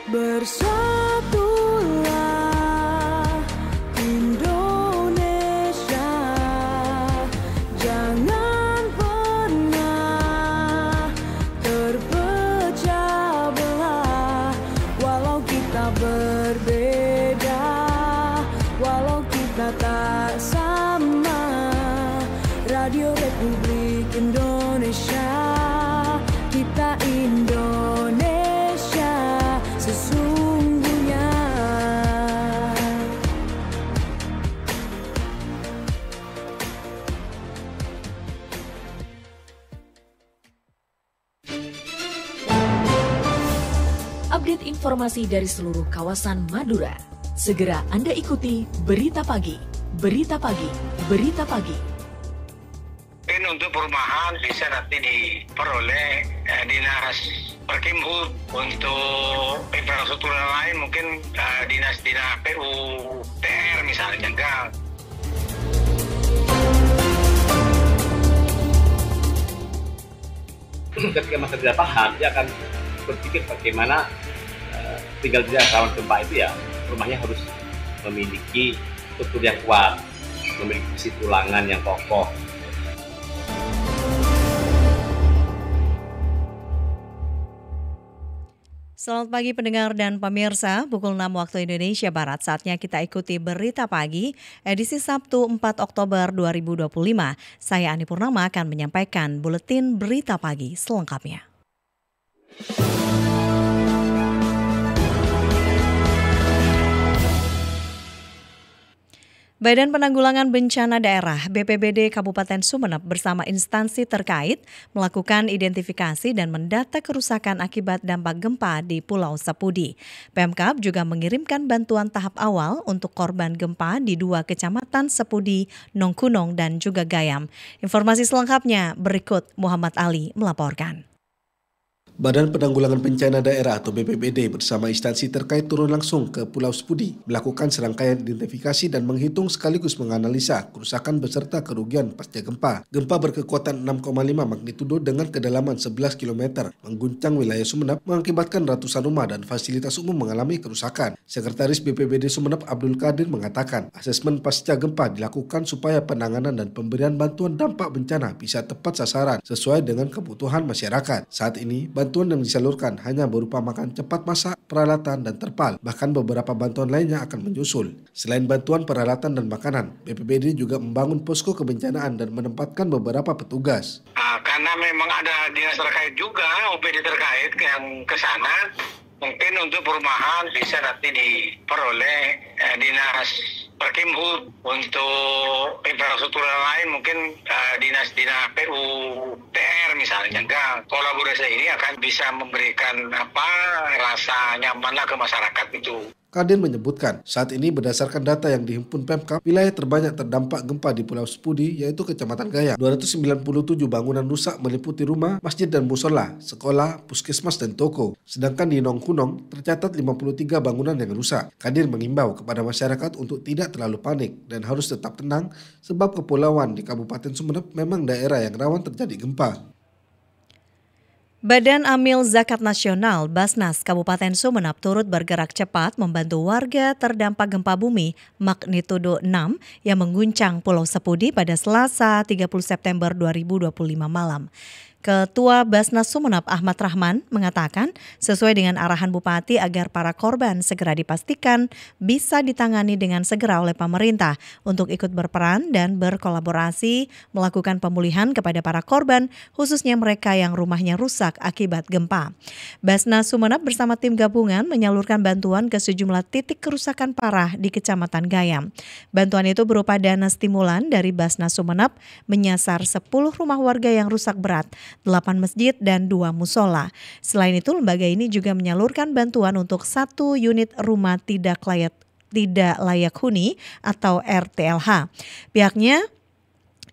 Bersatulah Indonesia, jangan pernah terpecah belah. Walau kita berbeda, walau kita tak sama, Radio Republik Indonesia, kita Indonesia sesungguhnya. Update informasi dari seluruh kawasan Madura. Segera Anda ikuti Berita Pagi. Berita Pagi. Berita Pagi. Untuk perumahan bisa nanti diperoleh dinas Perkimhub. Untuk infrastruktur lain mungkin dinas PUTR misalnya enggak. Ketika masa tidak tahan, dia akan berpikir bagaimana tinggal tidak rawan gempa itu ya rumahnya harus memiliki struktur yang kuat, memiliki besi tulangan yang kokoh. Selamat pagi pendengar dan pemirsa, pukul 6 waktu Indonesia Barat, saatnya kita ikuti Berita Pagi, edisi Sabtu 4 Oktober 2025. Saya Ani Purnama akan menyampaikan Buletin Berita Pagi selengkapnya. Badan Penanggulangan Bencana Daerah BPBD Kabupaten Sumeneb bersama instansi terkait melakukan identifikasi dan mendata kerusakan akibat dampak gempa di Pulau Sepudi. Pemkab juga mengirimkan bantuan tahap awal untuk korban gempa di 2 kecamatan Sepudi, Nongkunong, dan juga Gayam. Informasi selengkapnya berikut Muhammad Ali melaporkan. Badan Penanggulangan Bencana Daerah atau BPBD bersama instansi terkait turun langsung ke Pulau Sepudi, melakukan serangkaian identifikasi dan menghitung sekaligus menganalisa kerusakan beserta kerugian pasca gempa. Gempa berkekuatan 6,5 magnitudo dengan kedalaman 11 km mengguncang wilayah Sumeneb, mengakibatkan ratusan rumah dan fasilitas umum mengalami kerusakan. Sekretaris BPBD Sumeneb Abdul Qadir mengatakan, asesmen pasca gempa dilakukan supaya penanganan dan pemberian bantuan dampak bencana bisa tepat sasaran sesuai dengan kebutuhan masyarakat. Saat ini, bantuan yang disalurkan hanya berupa makan cepat masak, peralatan, dan terpal. Bahkan beberapa bantuan lainnya akan menyusul. Selain bantuan peralatan dan makanan, BPBD juga membangun posko kebencanaan dan menempatkan beberapa petugas. Karena memang ada dinas terkait juga, OPD terkait yang ke sana, mungkin untuk perumahan bisa nanti diperoleh dinas Perkimhub. Untuk infrastruktur lain mungkin dinas PUTR misalnya. Enggak, kolaborasi ini akan bisa memberikan rasa nyaman lah ke masyarakat itu. Kadin menyebutkan, saat ini berdasarkan data yang dihimpun Pemkab, wilayah terbanyak terdampak gempa di Pulau Sepudi yaitu Kecamatan Gayam. 297 bangunan rusak meliputi rumah, masjid dan musola, sekolah, puskesmas dan toko. Sedangkan di Nongkunong tercatat 53 bangunan yang rusak. Kadin mengimbau kepada masyarakat untuk tidak terlalu panik dan harus tetap tenang sebab kepulauan di Kabupaten Sumeneb memang daerah yang rawan terjadi gempa. Badan Amil Zakat Nasional Basnas Kabupaten Sumeneb turut bergerak cepat membantu warga terdampak gempa bumi magnitudo 6 yang mengguncang Pulau Sepudi pada Selasa 30 September 2025 malam. Ketua Basnas Sumeneb Ahmad Rahman mengatakan sesuai dengan arahan Bupati agar para korban segera dipastikan bisa ditangani dengan segera oleh pemerintah untuk ikut berperan dan berkolaborasi melakukan pemulihan kepada para korban khususnya mereka yang rumahnya rusak akibat gempa. Basnas Sumeneb bersama tim gabungan menyalurkan bantuan ke sejumlah titik kerusakan parah di Kecamatan Gayam. Bantuan itu berupa dana stimulan dari Basnas Sumeneb menyasar 10 rumah warga yang rusak berat, 8 masjid dan 2 musola. Selain itu, lembaga ini juga menyalurkan bantuan untuk 1 unit rumah tidak layak huni atau RTLH. Pihaknya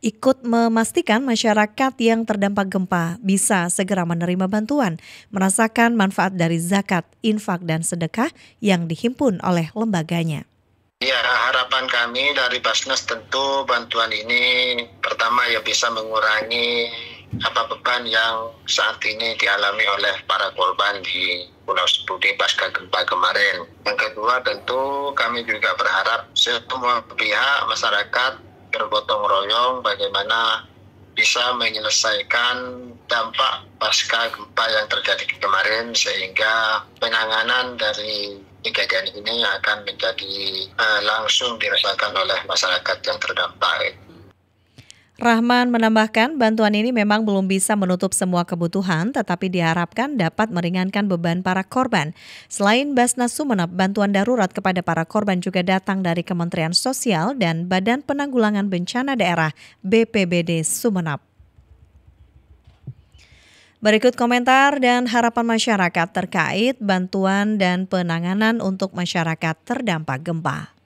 ikut memastikan masyarakat yang terdampak gempa bisa segera menerima bantuan, merasakan manfaat dari zakat, infak, dan sedekah yang dihimpun oleh lembaganya. Ya, harapan kami dari Basnas tentu bantuan ini pertama ya bisa mengurangi beban yang saat ini dialami oleh para korban di Pulau Sepudi pasca gempa kemarin. Yang kedua, tentu kami juga berharap semua pihak masyarakat bergotong royong bagaimana bisa menyelesaikan dampak pasca gempa yang terjadi kemarin, sehingga penanganan dari kejadian ini akan menjadi langsung dirasakan oleh masyarakat yang terdampak. Rahman menambahkan bantuan ini memang belum bisa menutup semua kebutuhan, tetapi diharapkan dapat meringankan beban para korban. Selain Basnas Sumeneb, bantuan darurat kepada para korban juga datang dari Kementerian Sosial dan Badan Penanggulangan Bencana Daerah BPBD Sumeneb. Berikut komentar dan harapan masyarakat terkait bantuan dan penanganan untuk masyarakat terdampak gempa.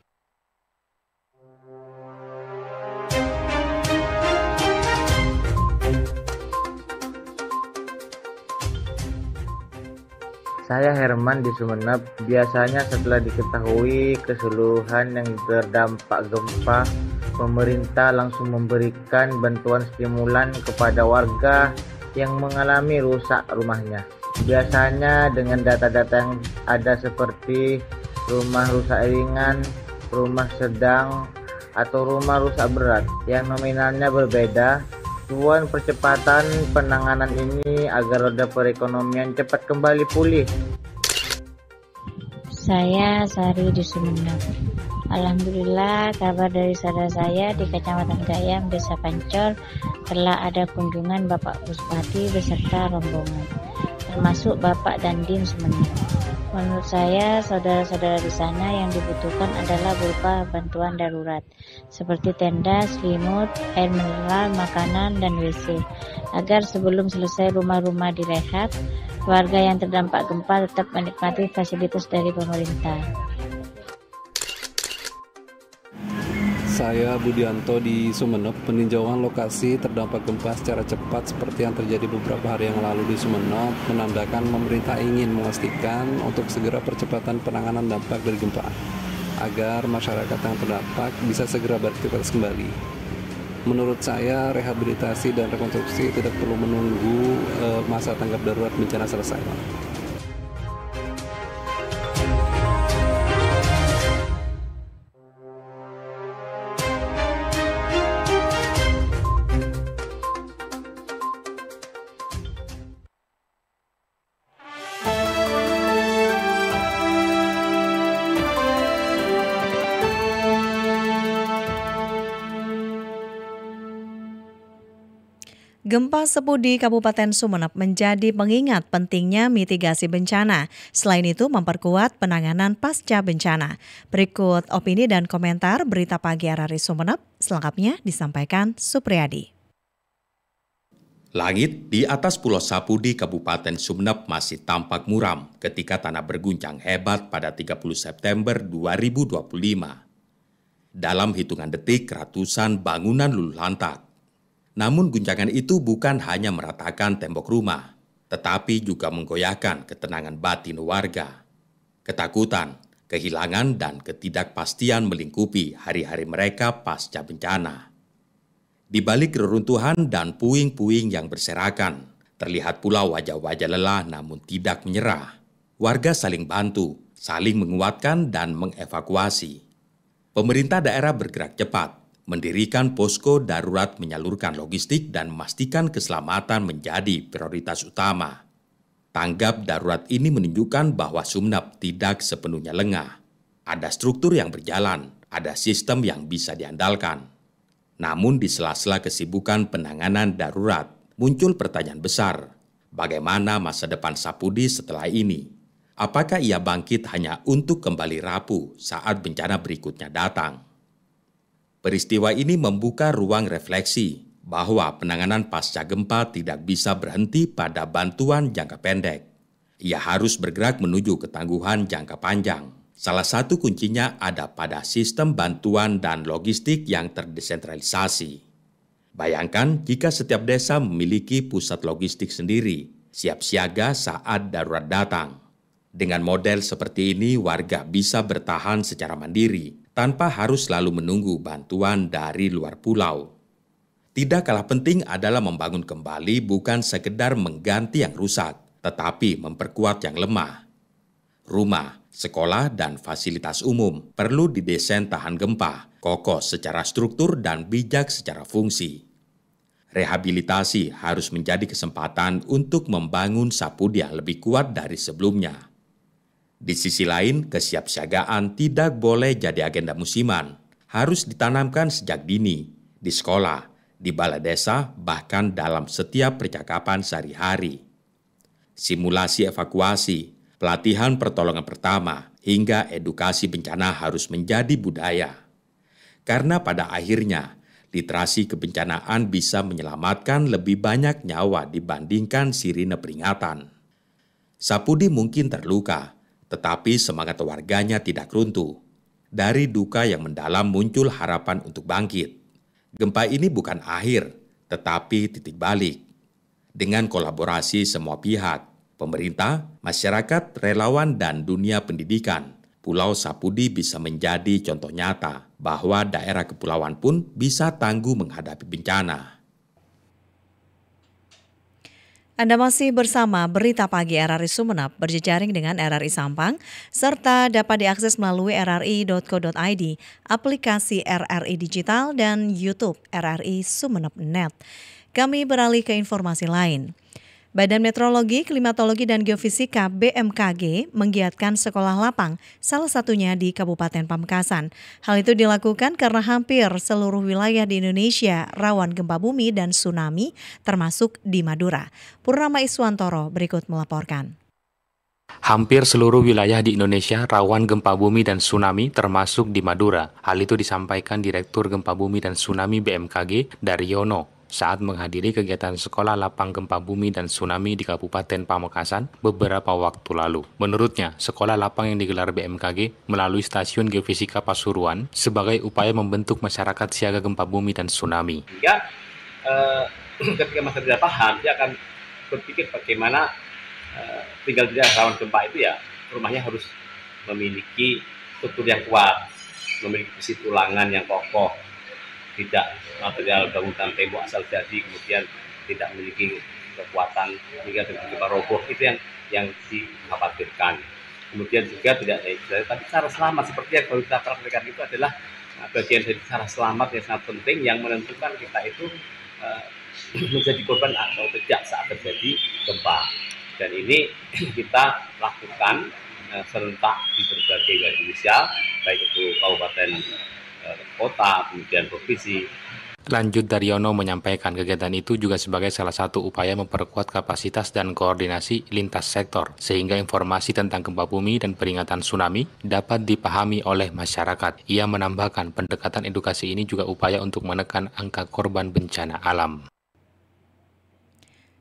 Saya Herman di Sumeneb. Biasanya setelah diketahui keseluruhan yang terdampak gempa, pemerintah langsung memberikan bantuan stimulan kepada warga yang mengalami rusak rumahnya. Biasanya dengan data-data yang ada seperti rumah rusak ringan, rumah sedang, atau rumah rusak berat yang nominalnya berbeda. Tujuan percepatan penanganan ini agar roda perekonomian cepat kembali pulih. Saya Sari di Sumeneb. Alhamdulillah, kabar dari saudara saya di Kecamatan Gayam, Desa Pancol, telah ada kunjungan Bapak Bupati beserta rombongan, termasuk Bapak Dandim Sumeneb. Menurut saya, saudara-saudara di sana yang dibutuhkan adalah berupa bantuan darurat, seperti tenda, selimut, air mineral, makanan, dan WC, agar sebelum selesai rumah-rumah direhab, warga yang terdampak gempa tetap menikmati fasilitas dari pemerintah. Saya Budianto di Sumeneb. Peninjauan lokasi terdampak gempa secara cepat seperti yang terjadi beberapa hari yang lalu di Sumeneb menandakan pemerintah ingin memastikan untuk segera percepatan penanganan dampak dari gempa agar masyarakat yang terdampak bisa segera beraktivitas kembali. Menurut saya, rehabilitasi dan rekonstruksi tidak perlu menunggu masa tanggap darurat bencana selesai. Gempa Sepudi Kabupaten Sumeneb menjadi pengingat pentingnya mitigasi bencana. Selain itu memperkuat penanganan pasca bencana. Berikut opini dan komentar Berita Pagi RRI Sumeneb, selengkapnya disampaikan Supriyadi. Langit di atas Pulau Sapudi Kabupaten Sumeneb masih tampak muram ketika tanah berguncang hebat pada 30 September 2025. Dalam hitungan detik, ratusan bangunan luluh lantak. Namun guncangan itu bukan hanya meratakan tembok rumah, tetapi juga menggoyahkan ketenangan batin warga. Ketakutan, kehilangan, dan ketidakpastian melingkupi hari-hari mereka pasca bencana. Di balik reruntuhan dan puing-puing yang berserakan, terlihat pula wajah-wajah lelah namun tidak menyerah. Warga saling bantu, saling menguatkan dan mengevakuasi. Pemerintah daerah bergerak cepat, mendirikan posko darurat, menyalurkan logistik dan memastikan keselamatan menjadi prioritas utama. Tanggap darurat ini menunjukkan bahwa Sumeneb tidak sepenuhnya lengah. Ada struktur yang berjalan, ada sistem yang bisa diandalkan. Namun di sela-sela kesibukan penanganan darurat, muncul pertanyaan besar. Bagaimana masa depan Sapudi setelah ini? Apakah ia bangkit hanya untuk kembali rapuh saat bencana berikutnya datang? Peristiwa ini membuka ruang refleksi bahwa penanganan pasca gempa tidak bisa berhenti pada bantuan jangka pendek. Ia harus bergerak menuju ketangguhan jangka panjang. Salah satu kuncinya ada pada sistem bantuan dan logistik yang terdesentralisasi. Bayangkan jika setiap desa memiliki pusat logistik sendiri, siap siaga saat darurat datang. Dengan model seperti ini, warga bisa bertahan secara mandiri tanpa harus selalu menunggu bantuan dari luar pulau. Tidak kalah penting adalah membangun kembali bukan sekedar mengganti yang rusak, tetapi memperkuat yang lemah. Rumah, sekolah, dan fasilitas umum perlu didesain tahan gempa, kokoh secara struktur dan bijak secara fungsi. Rehabilitasi harus menjadi kesempatan untuk membangun Sapudi yang lebih kuat dari sebelumnya. Di sisi lain, kesiapsiagaan tidak boleh jadi agenda musiman, harus ditanamkan sejak dini, di sekolah, di balai desa, bahkan dalam setiap percakapan sehari-hari. Simulasi evakuasi, pelatihan pertolongan pertama, hingga edukasi bencana harus menjadi budaya. Karena pada akhirnya, literasi kebencanaan bisa menyelamatkan lebih banyak nyawa dibandingkan sirine peringatan. Sapudi mungkin terluka, tetapi semangat warganya tidak runtuh. Dari duka yang mendalam muncul harapan untuk bangkit. Gempa ini bukan akhir, tetapi titik balik. Dengan kolaborasi semua pihak, pemerintah, masyarakat, relawan, dan dunia pendidikan, Pulau Sapudi bisa menjadi contoh nyata bahwa daerah kepulauan pun bisa tangguh menghadapi bencana. Anda masih bersama Berita Pagi RRI Sumeneb berjejaring dengan RRI Sampang, serta dapat diakses melalui rri.co.id, aplikasi RRI Digital, dan YouTube RRI Sumeneb.net. Kami beralih ke informasi lain. Badan Meteorologi, Klimatologi, dan Geofisika BMKG menggiatkan sekolah lapang, salah satunya di Kabupaten Pamekasan. Hal itu dilakukan karena hampir seluruh wilayah di Indonesia rawan gempa bumi dan tsunami, termasuk di Madura. Purnama Iswantoro berikut melaporkan. Hampir seluruh wilayah di Indonesia rawan gempa bumi dan tsunami, termasuk di Madura. Hal itu disampaikan Direktur Gempa Bumi dan Tsunami BMKG, Daryono, saat menghadiri kegiatan sekolah lapang gempa bumi dan tsunami di Kabupaten Pamekasan beberapa waktu lalu. Menurutnya, sekolah lapang yang digelar BMKG melalui Stasiun Geofisika Pasuruan sebagai upaya membentuk masyarakat siaga gempa bumi dan tsunami. Sehingga ketika masyarakat paham, dia akan berpikir bagaimana tinggal tidak rawan gempa itu ya, rumahnya harus memiliki struktur yang kuat, memiliki besi tulangan yang kokoh, tidak material bangunan tembok asal jadi, kemudian tidak memiliki kekuatan hingga tiba-tiba roboh. Itu yang dikhawatirkan. Kemudian juga tidak tapi cara selamat seperti yang baru kita praktekkan itu adalah bagian dari cara selamat yang sangat penting yang menentukan kita itu menjadi korban atau tidak saat terjadi gempa. Dan ini kita lakukan serentak di berbagai wilayah Indonesia, baik itu kabupaten, kota, kemudian provinsi. Lanjut, Daryono menyampaikan kegiatan itu juga sebagai salah satu upaya memperkuat kapasitas dan koordinasi lintas sektor, sehingga informasi tentang gempa bumi dan peringatan tsunami dapat dipahami oleh masyarakat. Ia menambahkan pendekatan edukasi ini juga upaya untuk menekan angka korban bencana alam.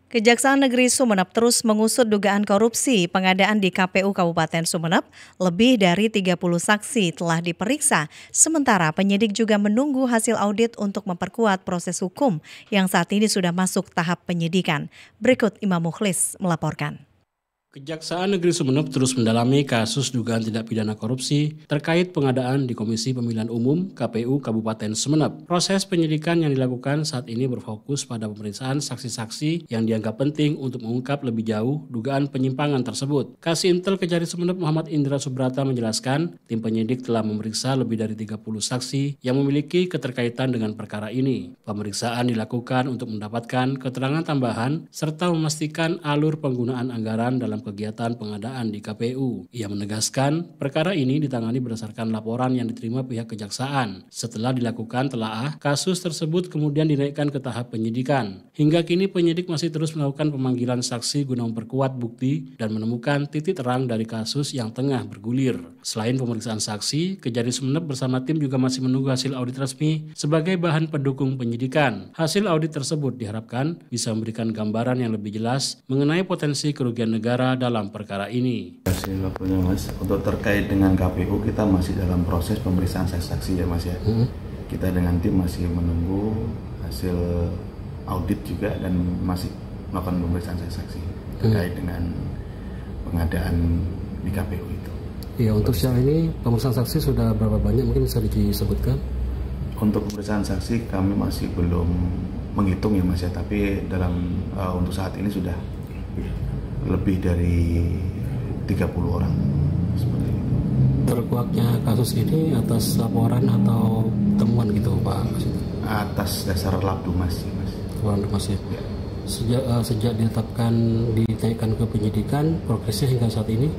Kejaksaan Negeri Sumeneb terus mengusut dugaan korupsi pengadaan di KPU Kabupaten Sumeneb. Lebih dari 30 saksi telah diperiksa, sementara penyidik juga menunggu hasil audit untuk memperkuat proses hukum yang saat ini sudah masuk tahap penyidikan. Berikut Imam Mukhlis melaporkan. Kejaksaan Negeri Sumeneb terus mendalami kasus dugaan tindak pidana korupsi terkait pengadaan di Komisi Pemilihan Umum KPU Kabupaten Sumeneb. Proses penyidikan yang dilakukan saat ini berfokus pada pemeriksaan saksi-saksi yang dianggap penting untuk mengungkap lebih jauh dugaan penyimpangan tersebut. Kasih-Intel Kejari Sumeneb Muhammad Indra Subrata menjelaskan, tim penyidik telah memeriksa lebih dari 30 saksi yang memiliki keterkaitan dengan perkara ini. Pemeriksaan dilakukan untuk mendapatkan keterangan tambahan serta memastikan alur penggunaan anggaran dalam kegiatan pengadaan di KPU. Ia menegaskan perkara ini ditangani berdasarkan laporan yang diterima pihak kejaksaan. Setelah dilakukan telaah, kasus tersebut kemudian dinaikkan ke tahap penyidikan. Hingga kini penyidik masih terus melakukan pemanggilan saksi guna memperkuat bukti dan menemukan titik terang dari kasus yang tengah bergulir. Selain pemeriksaan saksi, Kejari Sumeneb bersama tim juga masih menunggu hasil audit resmi sebagai bahan pendukung penyidikan. Hasil audit tersebut diharapkan bisa memberikan gambaran yang lebih jelas mengenai potensi kerugian negara dalam perkara ini. Hasil laporannya Mas, untuk terkait dengan KPU kita masih dalam proses pemeriksaan saksi ya Mas ya. Kita dengan tim masih menunggu hasil audit juga dan masih melakukan pemeriksaan saksi terkait dengan pengadaan di KPU itu. Iya, untuk siang ini pemeriksaan saksi sudah berapa banyak, mungkin bisa disebutkan? Untuk pemeriksaan saksi kami masih belum menghitung ya Mas ya, tapi untuk saat ini sudah lebih dari 30 orang seperti itu. Terkuaknya kasus ini atas laporan atau temuan gitu Pak? Atas dasar labdumas sih Mas. Labdumas ya. Sejak dinaikkan ke penyidikan, progresnya hingga saat ini?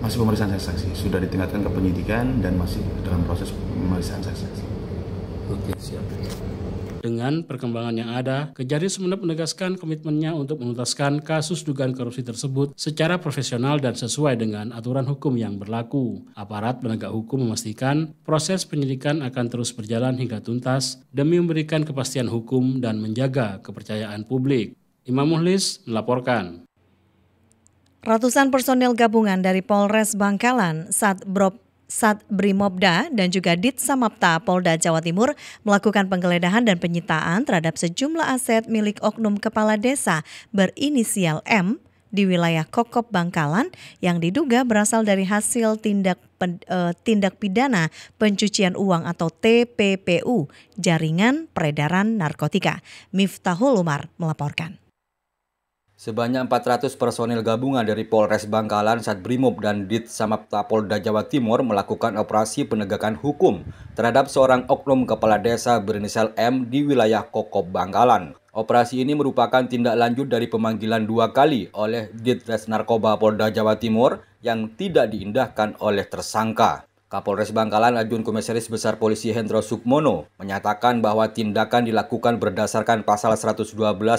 Masih pemeriksaan saksi, sudah ditingkatkan ke penyidikan dan masih dalam proses pemeriksaan saksi. Oke, siap. Dengan perkembangan yang ada, Kejari Sumeneb menegaskan komitmennya untuk menuntaskan kasus dugaan korupsi tersebut secara profesional dan sesuai dengan aturan hukum yang berlaku. Aparat penegak hukum memastikan proses penyidikan akan terus berjalan hingga tuntas demi memberikan kepastian hukum dan menjaga kepercayaan publik. Imam Muhlis melaporkan. Ratusan personil gabungan dari Polres Bangkalan, Satbrimobda dan juga Ditsamapta Polda Jawa Timur melakukan penggeledahan dan penyitaan terhadap sejumlah aset milik oknum kepala desa berinisial M di wilayah Kokop Bangkalan yang diduga berasal dari hasil tindak pidana pencucian uang atau TPPU, jaringan peredaran narkotika. Miftahul Umar melaporkan. Sebanyak 400 personil gabungan dari Polres Bangkalan, Satbrimob, dan Ditsamapta Polda Jawa Timur melakukan operasi penegakan hukum terhadap seorang oknum kepala desa berinisial M di wilayah Kokop Bangkalan. Operasi ini merupakan tindak lanjut dari pemanggilan 2 kali oleh Ditres Narkoba Polda Jawa Timur yang tidak diindahkan oleh tersangka. Kapolres Bangkalan Ajun Komisaris Besar Polisi Hendro Sukmono menyatakan bahwa tindakan dilakukan berdasarkan pasal 112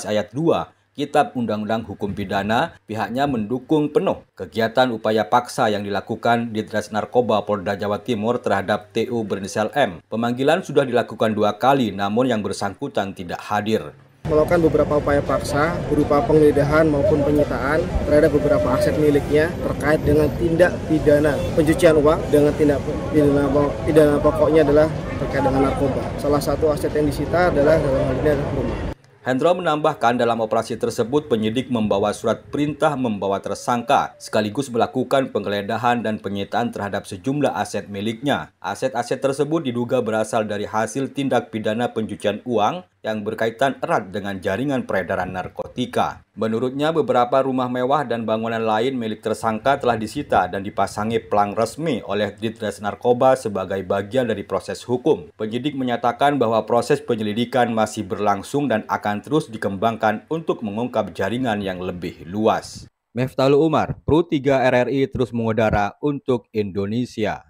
ayat 2 Kitab Undang-Undang Hukum Pidana. Pihaknya mendukung penuh kegiatan upaya paksa yang dilakukan Ditres Narkoba Polda Jawa Timur terhadap TU berinisial M. Pemanggilan sudah dilakukan 2 kali, namun yang bersangkutan tidak hadir. Melakukan beberapa upaya paksa berupa penggeledahan maupun penyitaan terhadap beberapa aset miliknya terkait dengan tindak pidana pencucian uang dengan tindak pidana pokoknya adalah terkait dengan narkoba. Salah satu aset yang disita adalah dalam hal ini adalah rumah. Hendro menambahkan dalam operasi tersebut penyidik membawa surat perintah membawa tersangka sekaligus melakukan penggeledahan dan penyitaan terhadap sejumlah aset miliknya. Aset-aset tersebut diduga berasal dari hasil tindak pidana pencucian uang yang berkaitan erat dengan jaringan peredaran narkotika. Menurutnya beberapa rumah mewah dan bangunan lain milik tersangka telah disita dan dipasangi pelang resmi oleh Ditres Narkoba sebagai bagian dari proses hukum. Penyidik menyatakan bahwa proses penyelidikan masih berlangsung dan akan terus dikembangkan untuk mengungkap jaringan yang lebih luas. Miftahul Umar, Pro 3 RRI terus mengudara untuk Indonesia.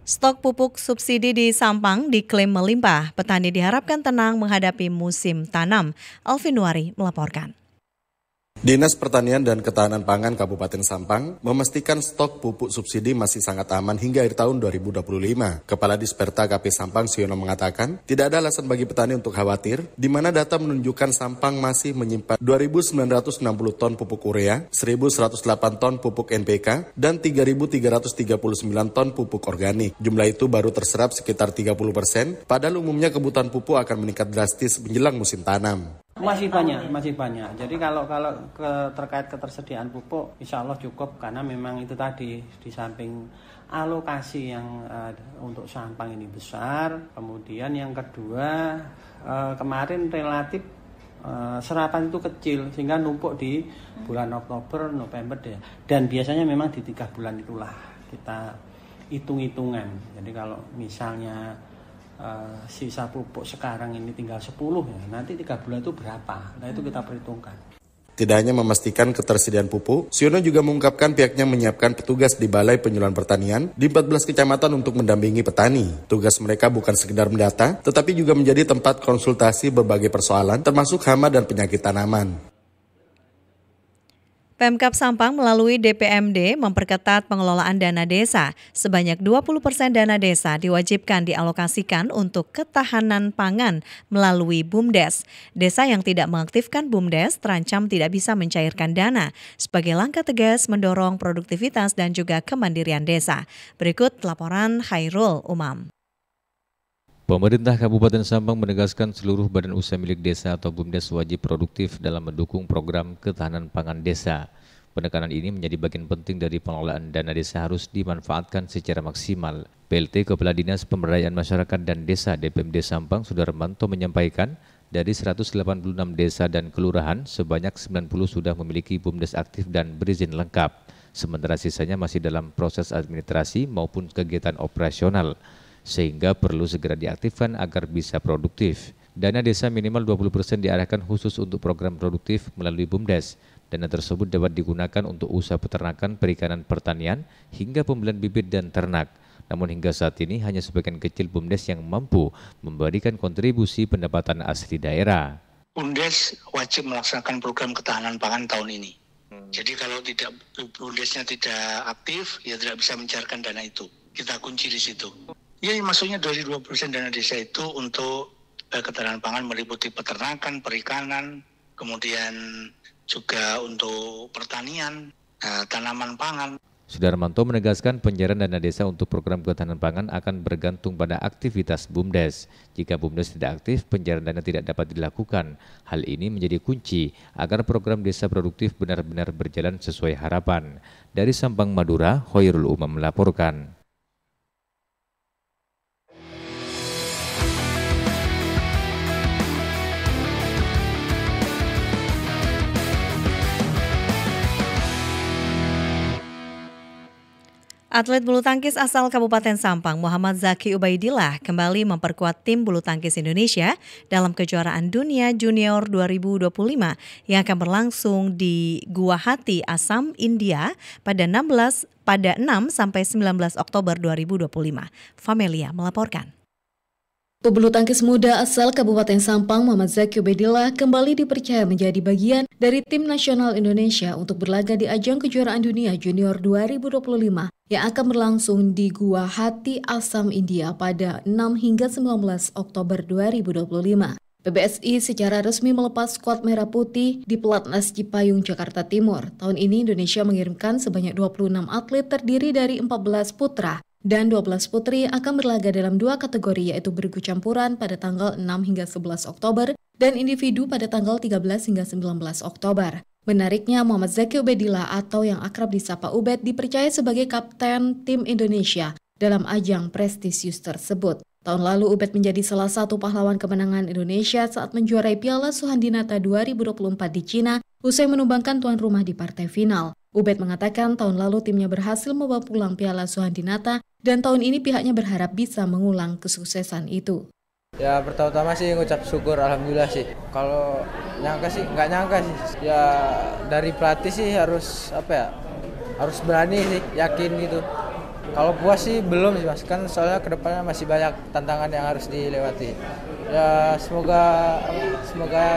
Stok pupuk subsidi di Sampang diklaim melimpah. Petani diharapkan tenang menghadapi musim tanam. Alvin Wari melaporkan. Dinas Pertanian dan Ketahanan Pangan Kabupaten Sampang memastikan stok pupuk subsidi masih sangat aman hingga akhir tahun 2025. Kepala Disperta KP Sampang Siono mengatakan, tidak ada alasan bagi petani untuk khawatir, di mana data menunjukkan Sampang masih menyimpan 2.960 ton pupuk urea, 1.108 ton pupuk NPK, dan 3.339 ton pupuk organik. Jumlah itu baru terserap sekitar 30%, padahal umumnya kebutuhan pupuk akan meningkat drastis menjelang musim tanam. Masih banyak. Jadi kalau terkait ketersediaan pupuk, insya Allah cukup karena memang itu tadi di samping alokasi yang untuk Sampang ini besar, kemudian yang kedua kemarin relatif serapan itu kecil sehingga numpuk di bulan Oktober, November deh. Dan biasanya memang di 3 bulan itulah kita hitung-hitungan. Jadi kalau misalnya sisa pupuk sekarang ini tinggal 10 ya, nanti 3 bulan itu berapa? Nah itu kita perhitungkan. Tidak hanya memastikan ketersediaan pupuk, Siono juga mengungkapkan pihaknya menyiapkan petugas di Balai Penyuluhan Pertanian di 14 kecamatan untuk mendampingi petani. Tugas mereka bukan sekedar mendata, tetapi juga menjadi tempat konsultasi berbagai persoalan termasuk hama dan penyakit tanaman. Pemkab Sampang melalui DPMD memperketat pengelolaan dana desa. Sebanyak 20% dana desa diwajibkan dialokasikan untuk ketahanan pangan melalui BUMDes. Desa yang tidak mengaktifkan BUMDes terancam tidak bisa mencairkan dana sebagai langkah tegas mendorong produktivitas dan juga kemandirian desa. Berikut laporan Khairul Umam. Pemerintah Kabupaten Sampang menegaskan seluruh badan usaha milik desa atau BUMDes wajib produktif dalam mendukung program ketahanan pangan desa. Penekanan ini menjadi bagian penting dari pengelolaan dana desa harus dimanfaatkan secara maksimal. PLT Kepala Dinas Pemberdayaan Masyarakat dan Desa DPMD Sampang Sudarmanto menyampaikan dari 186 desa dan kelurahan sebanyak 90 sudah memiliki BUMDes aktif dan berizin lengkap. Sementara sisanya masih dalam proses administrasi maupun kegiatan operasional, sehingga perlu segera diaktifkan agar bisa produktif. Dana desa minimal 20% diarahkan khusus untuk program produktif melalui BUMDes. Dana tersebut dapat digunakan untuk usaha peternakan, perikanan, pertanian, hingga pembelian bibit dan ternak. Namun hingga saat ini hanya sebagian kecil BUMDes yang mampu memberikan kontribusi pendapatan asli daerah. BUMDes wajib melaksanakan program ketahanan pangan tahun ini. Jadi kalau tidak BUMDesnya tidak aktif, ya tidak bisa mencairkan dana itu. Kita kunci di situ. Ya maksudnya dari 20% dana desa itu untuk ketahanan pangan meliputi peternakan, perikanan, kemudian juga untuk pertanian, tanaman pangan. Sudarmanto menegaskan pencairan dana desa untuk program ketahanan pangan akan bergantung pada aktivitas BUMDes. Jika BUMDes tidak aktif, pencairan dana tidak dapat dilakukan. Hal ini menjadi kunci agar program desa produktif benar-benar berjalan sesuai harapan. Dari Sampang, Madura, Khairul Umam melaporkan. Atlet bulu tangkis asal Kabupaten Sampang, Muhammad Zaki Ubaidillah, kembali memperkuat tim bulu tangkis Indonesia dalam kejuaraan dunia junior 2025 yang akan berlangsung di Guwahati, Assam, India pada 6 sampai 19 Oktober 2025. Famelia melaporkan. Pebulu tangkis muda asal Kabupaten Sampang, Muhammad Zaki Ubaidillah, kembali dipercaya menjadi bagian dari tim nasional Indonesia untuk berlaga di ajang kejuaraan dunia junior 2025 yang akan berlangsung di Guwahati, Assam, India pada 6 hingga 19 Oktober 2025. PBSI secara resmi melepas skuad merah putih di Pelatnas Cipayung, Jakarta Timur. Tahun ini Indonesia mengirimkan sebanyak 26 atlet terdiri dari 14 putra dan 12 putri akan berlaga dalam 2 kategori, yaitu bergu campuran pada tanggal 6 hingga 11 Oktober dan individu pada tanggal 13 hingga 19 Oktober. Menariknya, Muhammad Zaki Ubaidillah atau yang akrab disapa Ubed dipercaya sebagai kapten tim Indonesia dalam ajang prestisius tersebut. Tahun lalu Ubed menjadi salah satu pahlawan kemenangan Indonesia saat menjuarai Piala Suhandinata 2024 di Cina usai menumbangkan tuan rumah di partai final. Ubed mengatakan tahun lalu timnya berhasil membawa pulang Piala Suhandinata dan tahun ini pihaknya berharap bisa mengulang kesuksesan itu. Ya pertama-tama sih ngucap syukur, alhamdulillah sih. Kalau nyangka sih nggak nyangka sih. Ya dari pelatih sih harus harus berani sih, yakin gitu. Kalau puas sih belum sih mas, kan soalnya kedepannya masih banyak tantangan yang harus dilewati. Ya semoga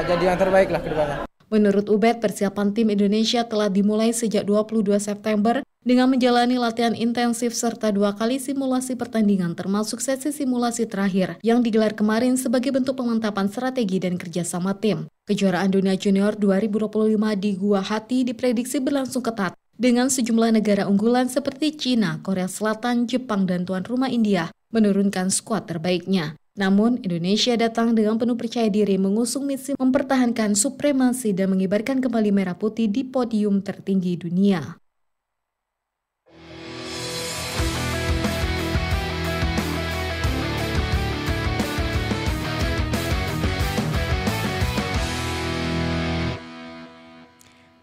jadi yang terbaik lah kedepannya. Menurut Ubed, persiapan tim Indonesia telah dimulai sejak 22 September dengan menjalani latihan intensif serta 2 kali simulasi pertandingan termasuk sesi simulasi terakhir yang digelar kemarin sebagai bentuk pemantapan strategi dan kerjasama tim. Kejuaraan dunia junior 2025 di Guwahati diprediksi berlangsung ketat dengan sejumlah negara unggulan seperti Cina, Korea Selatan, Jepang, dan tuan rumah India menurunkan skuad terbaiknya. Namun, Indonesia datang dengan penuh percaya diri mengusung misi mempertahankan supremasi dan mengibarkan kembali merah putih di podium tertinggi dunia.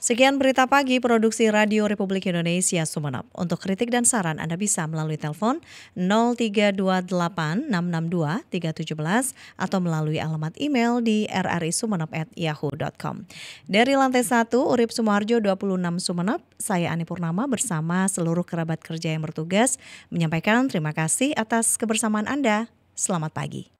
Sekian berita pagi produksi Radio Republik Indonesia Sumeneb. Untuk kritik dan saran Anda bisa melalui telepon 0328662317 atau melalui alamat email di rrisumeneb@yahoo.com. Dari lantai 1 Urip Sumarjo 26 Sumeneb, saya Ani Purnama bersama seluruh kerabat kerja yang bertugas menyampaikan terima kasih atas kebersamaan Anda. Selamat pagi.